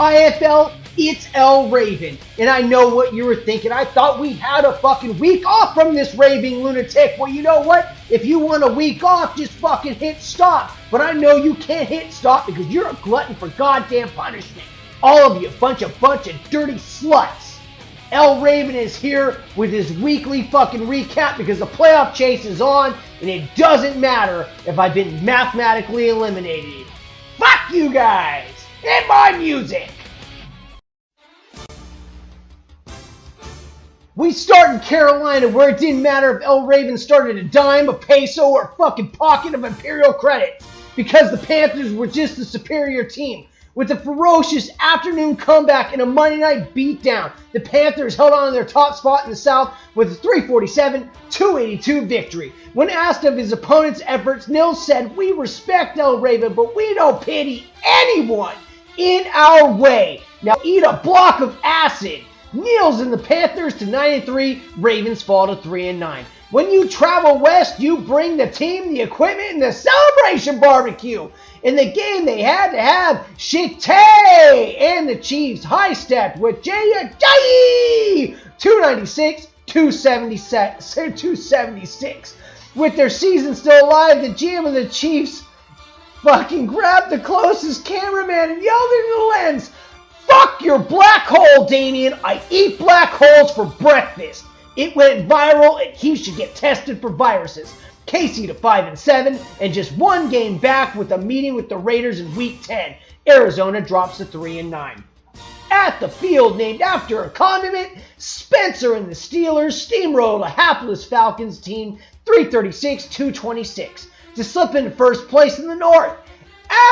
IFL, it's El Raven. And I know what you were thinking. I thought we had a fucking week off from this raving lunatic. Well, you know what? If you want a week off, just fucking hit stop. But I know you can't hit stop because you're a glutton for goddamn punishment. All of you, bunch of dirty sluts. El Raven is here with his weekly fucking recap because the playoff chase is on and it doesn't matter if I've been mathematically eliminated. Fuck you guys and my music! We start in Carolina where it didn't matter if El Raven started a dime, a peso, or a fucking pocket of Imperial credit because the Panthers were just the superior team. With a ferocious afternoon comeback and a Monday night beatdown, the Panthers held on to their top spot in the South with a 347-282 victory. When asked of his opponent's efforts, Nils said, "We respect El Raven, but we don't pity anyone in our way. Now eat a block of acid." Nils and the Panthers to 9-3, Ravens fall to 3-9. When you travel west, you bring the team, the equipment, and the celebration barbecue. In the game, they had to have Shitay, and the Chiefs high-stepped with Jay 276. With their season still alive, the GM of the Chiefs fucking grabbed the closest cameraman and yelled into the lens, "Fuck your black hole, Damien. I eat black holes for breakfast." It went viral and he should get tested for viruses. KC to 5-7 and just one game back with a meeting with the Raiders in Week 10. Arizona drops to 3-9. At the field named after a condiment, Spencer and the Steelers steamrolled a hapless Falcons team 336-226 to slip into first place in the North.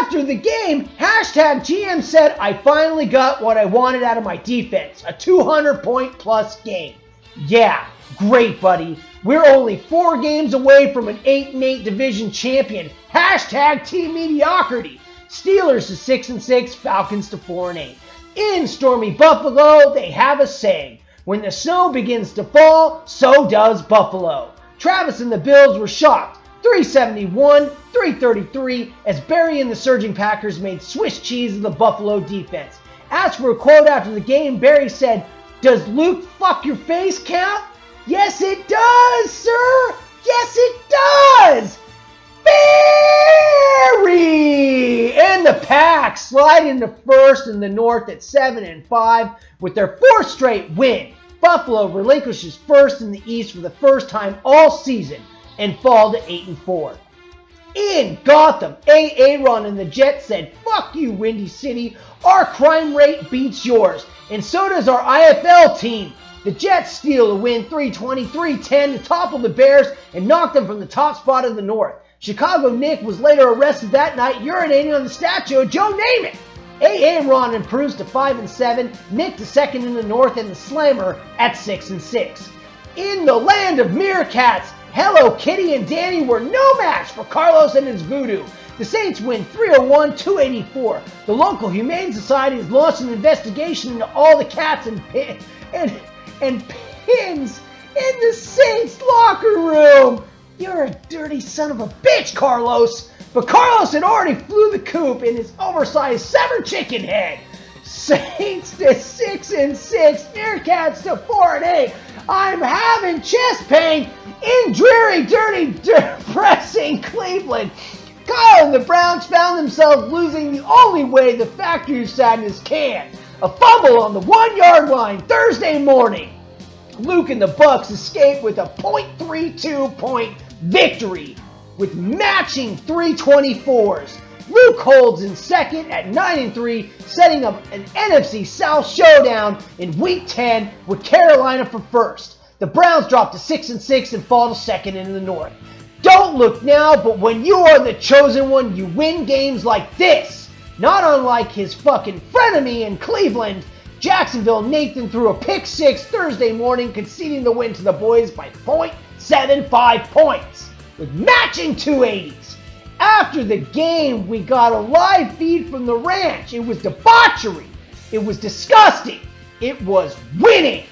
After the game, #GM said, "I finally got what I wanted out of my defense, a 200-point plus game." Yeah, great, buddy. We're only 4 games away from an 8-8 division champion. #team mediocrity. Steelers to 6-6, Falcons to 4-8. In stormy Buffalo, they have a saying. When the snow begins to fall, so does Buffalo. Travis and the Bills were shocked. 371-333 as Barry and the surging Packers made Swiss cheese of the Buffalo defense. Asked for a quote after the game, Barry said, "Does Luke fuck your face count?" "Yes, it does, sir. Yes, it does." Barry and the Pack slide into first in the North at 7-5 with their 4th straight win. Buffalo relinquishes first in the East for the first time all season and fall to 8-4. In Gotham, Aaron and the Jets said, "Fuck you, Windy City. Our crime rate beats yours, and so does our IFL team." The Jets steal a win 323-10 to topple the Bears and knock them from the top spot of the North. Chicago Nick was later arrested that night urinating on the statue of Joe Namath. Aaron improves to 5-7, Nick to 2nd in the North, and the Slammer at 6-6. In the land of meerkats, Hello Kitty and Danny were no match for Carlos and his voodoo. The Saints win 301-284. The local Humane Society has launched an investigation into all the cats and pins in the Saints locker room. You're a dirty son of a bitch, Carlos. But Carlos had already flew the coop in his oversized severed chicken head. Saints to 6-6, Meerkats to 4-8. I'm having chest pain in dreary, dirty, depressing Cleveland. Kyle and the Browns found themselves losing the only way the factory of sadness can. A fumble on the 1-yard line Thursday morning. Luke and the Bucks escape with a .32-point victory with matching 324s. Luke holds in second at 9-3, setting up an NFC South showdown in Week 10 with Carolina for first. The Browns drop to 6-6 and fall to second in the North. Don't look now, but when you are the chosen one, you win games like this. Not unlike his fucking frenemy in Cleveland, Jacksonville Nathan threw a pick 6 Thursday morning, conceding the win to the boys by .75 points with matching 280s. After the game, we got a live feed from the ranch. It was debauchery. It was disgusting. It was winning.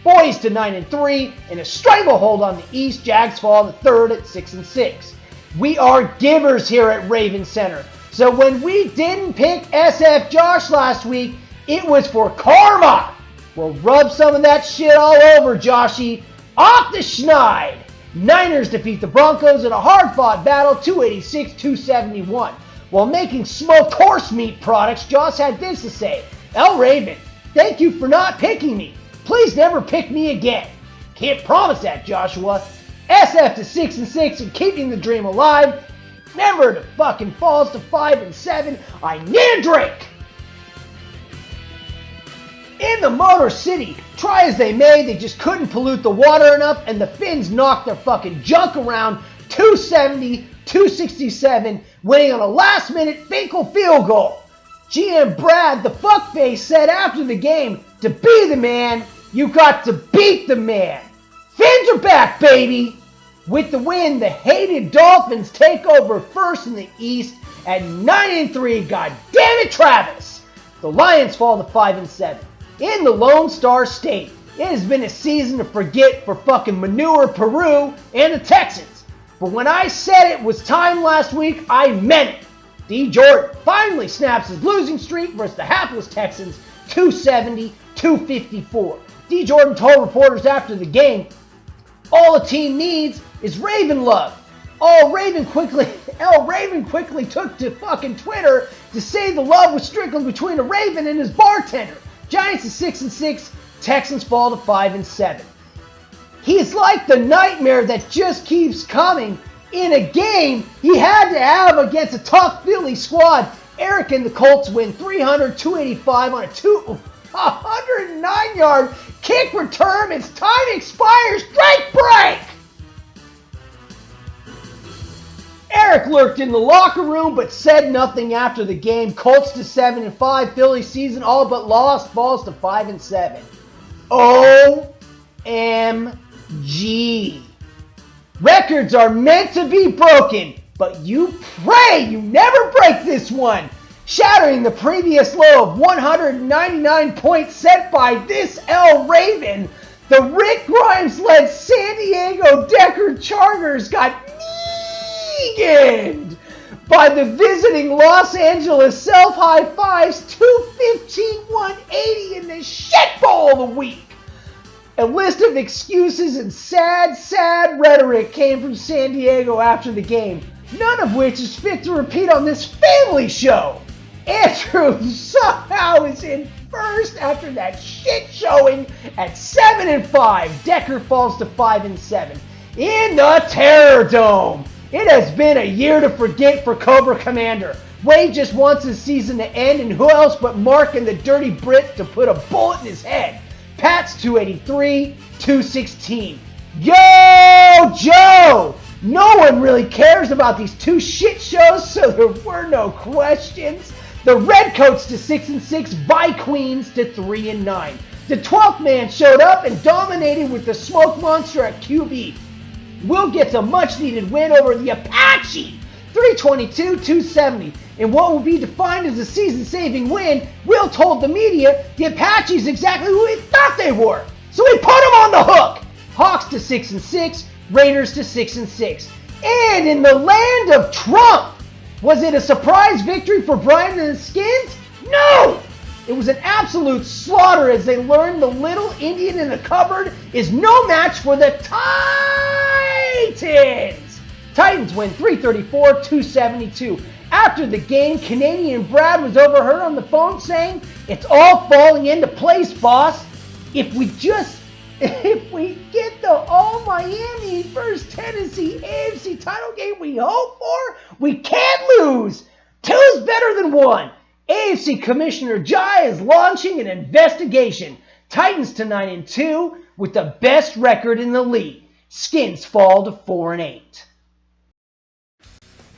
Boys to 9-3 and a stranglehold on the East. Jags fall to third at 6-6. We are givers here at Raven Center. So when we didn't pick SF Josh last week, It was for karma. Well, rub some of that shit all over, Joshy. Off the schneid. Niners defeat the Broncos in a hard-fought battle, 286-271. While making smoked horse meat products, Joss had this to say. El Raven, thank you for not picking me. Please never pick me again. Can't promise that, Joshua. SF to 6-6 and keeping the dream alive. Never to fucking falls to 5-7. I need a drink. In the Motor City, try as they may, they just couldn't pollute the water enough, and the Finns knocked their fucking junk around 270-267, winning on a last-minute Finkel field goal. GM Brad, the fuckface, said after the game, to be the man, you got to beat the man. Finns are back, baby! With the win, the hated Dolphins take over first in the East at 9-3. God damn it, Travis! The Lions fall to 5-7. In the Lone Star State, it has been a season to forget for fucking Manure Peru and the Texans. But when I said it was time last week, I meant it. D. Jordan finally snaps his losing streak versus the hapless Texans, 270-254. D. Jordan told reporters after the game, all the team needs is Raven love. El Raven quickly took to fucking Twitter to say the love was strictly between a Raven and his bartender. Giants is 6-6, Texans fall to 5-7. He's like the nightmare that just keeps coming. In a game he had to have against a tough Philly squad, Eric and the Colts win 300-285 on a 109-yard kick return. Its time expires. Drink break! Eric lurked in the locker room but said nothing after the game. Colts to 7-5. Philly season all but lost. Falls to 5-7. OMG. Records are meant to be broken, but you pray you never break this one. Shattering the previous low of 199 points set by this El Raven, the Rick Grimes-led San Diego Decker Chargers got neganed by the visiting Los Angeles Self High Fives 215-180 in the shit bowl of the week. A list of excuses and sad rhetoric came from San Diego after the game, none of which is fit to repeat on this family show. Andrews somehow is in first after that shit showing at 7-5. Decker falls to 5-7. In the Terror Dome, it has been a year to forget for Cobra Commander. Wade just wants his season to end, and who else but Mark and the Dirty Brit to put a bullet in his head. Pats 283-216. Yo, Joe! No one really cares about these two shit shows, so there were no questions. The Redcoats to 6-6, Vikings to 3-9. The 12th man showed up and dominated with the smoke monster at QB. Will gets a much-needed win over the Apache, 322-270. In what will be defined as a season-saving win, Will told the media the Apaches exactly who he thought they were, so he put them on the hook. Hawks to 6-6, Raiders to 6-6. And in the land of Trump, was it a surprise victory for Brian and the Skins? No! It was an absolute slaughter as they learned the little Indian in the cupboard is no match for the Titans. Titans win 334-272. After the game, Canadian Brad was overheard on the phone saying, "It's all falling into place, boss. If we get the All-Miami versus Tennessee AFC title game we hope for, we can't lose. Two's better than one." AFC Commissioner Jai is launching an investigation. Titans to 9-2 with the best record in the league. Skins fall to 4-8.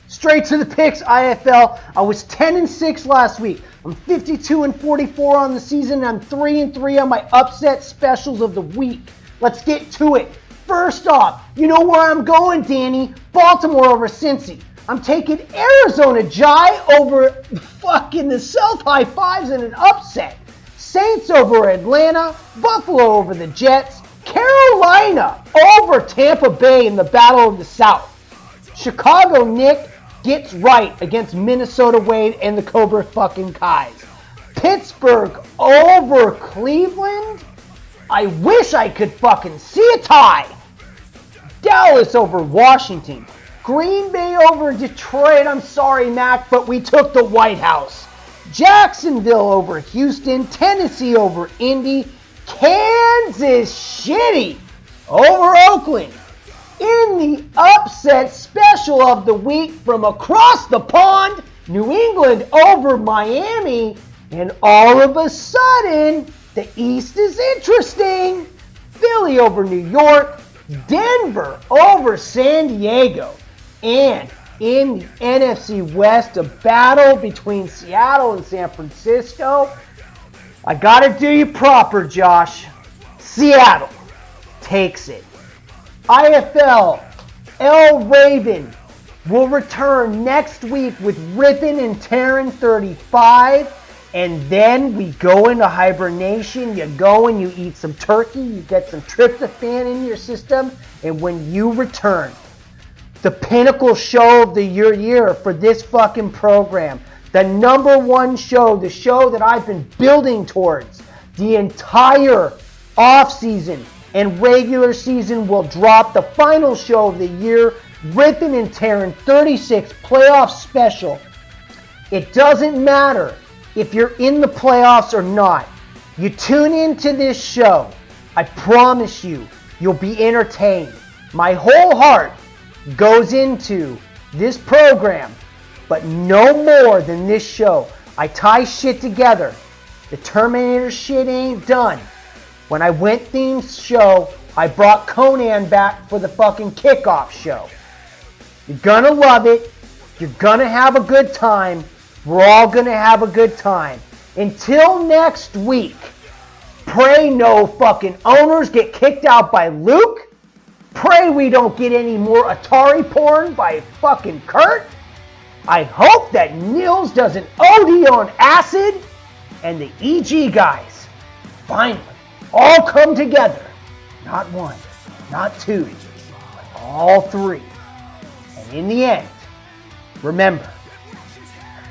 Straight to the picks, IFL. I was 10-6 last week. I'm 52-44 on the season. I'm 3-3 on my upset specials of the week. Let's get to it. First off, you know where I'm going, Danny. Baltimore over Cincy. I'm taking Arizona Jai over fucking the South High Fives in an upset. Saints over Atlanta. Buffalo over the Jets. Carolina over Tampa Bay in the Battle of the South. Chicago Nick gets right against Minnesota Wade and the Cobra fucking Kais. Pittsburgh over Cleveland. I wish I could fucking see a tie. Dallas over Washington. Green Bay over Detroit. I'm sorry, Mac, but we took the White House. Jacksonville over Houston. Tennessee over Indy. Kansas City over Oakland. In the upset special of the week from across the pond, New England over Miami. And all of a sudden, the East is interesting. Philly over New York. Denver over San Diego. And in the NFC West, a battle between Seattle and San Francisco. I gotta do you proper, Josh. Seattle takes it. IFL, El Raven will return next week with Rippin' and Tearin' 35. And then we go into hibernation. You go and you eat some turkey. You get some tryptophan in your system. And when you return, the pinnacle show of the year for this fucking program, the number one show, the show that I've been building towards the entire off-season and regular season, will drop the final show of the year, Rippin' and Tearin' 36 playoff special. It doesn't matter if you're in the playoffs or not. You tune into this show, I promise you, you'll be entertained. My whole heart goes into this program, but no more than this show. I tie shit together. The Terminator shit ain't done. When I went theme show, I brought Conan back for the fucking kickoff show. You're gonna love it. You're gonna have a good time. We're all going to have a good time. Until next week, pray no fucking owners get kicked out by Luke. Pray we don't get any more Atari porn by fucking Kurt. I hope that Nils doesn't OD on acid. And the EG guys finally all come together. Not one, not two, but all three. And in the end, remember,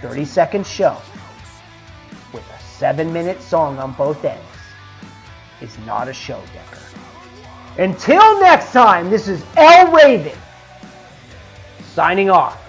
30-second show with a 7-minute song on both ends is not a show, Decker. Until next time, this is El Raven signing off.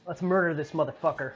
Let's murder this motherfucker.